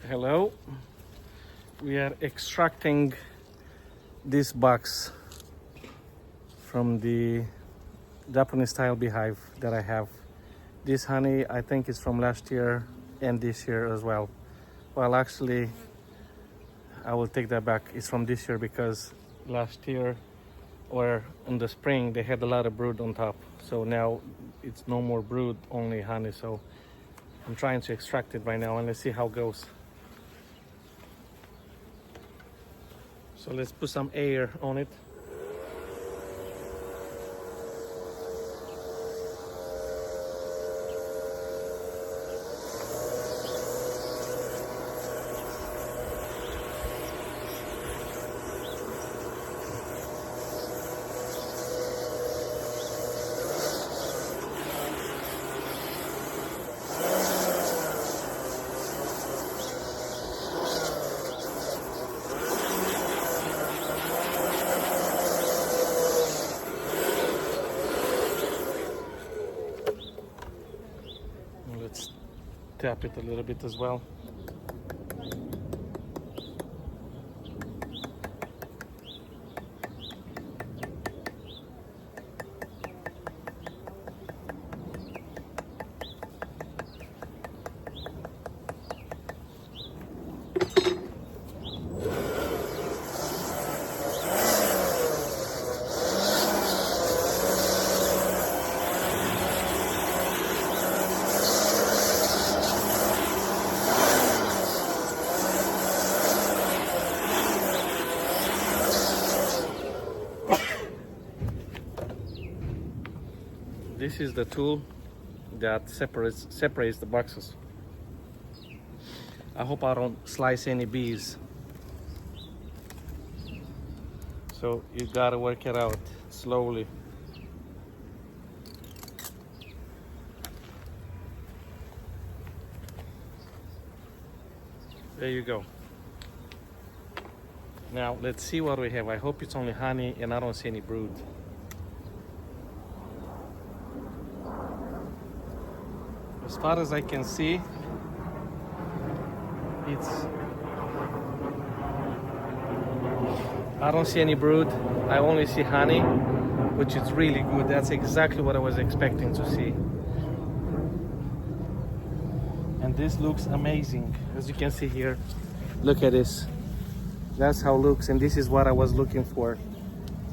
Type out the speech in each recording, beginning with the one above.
Hello, we are extracting this box from the Japanese style beehive that I have. This honey I think is from last year and this year as well. Well, actually I will take that back. It's from this year because last year or in the spring they had a lot of brood on top, so now it's no more brood, only honey. So I'm trying to extract it right now and let's see how it goes. So let's put some air on it. Let's tap it a little bit as well. This is the tool that separates the boxes. I hope I don't slice any bees. So you gotta work it out slowly. There you go. Now let's see what we have. I hope it's only honey and I don't see any brood. As far as I can see, I don't see any brood. I only see honey, which is really good. That's exactly what I was expecting to see. And this looks amazing. As you can see here, look at this. That's how it looks, and this is what I was looking for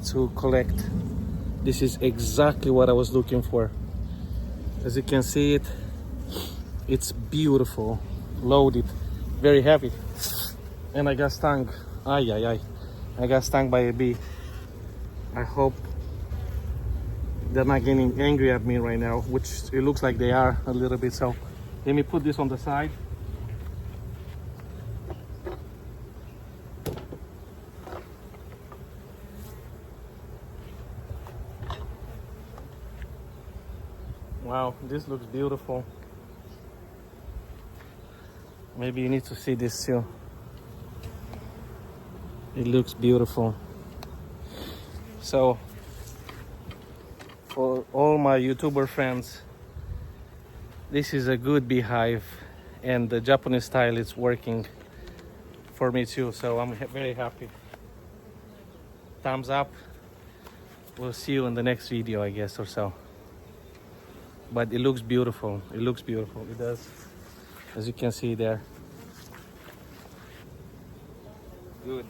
to collect. This is exactly what I was looking for. As you can see it's beautiful, loaded, very heavy. And I got stung. Ay, ay, ay. I got stung by a bee. I hope they're not getting angry at me right now, which it looks like they are a little bit. So let me put this on the side. Wow, this looks beautiful. Maybe you need to see this too. It looks beautiful. So for all my YouTuber friends, this is a good beehive, and the Japanese style is working for me too, so I'm very happy. Thumbs up. We'll see you in the next video, I guess, or so. But it looks beautiful. It looks beautiful. It does. As you can see there. Good.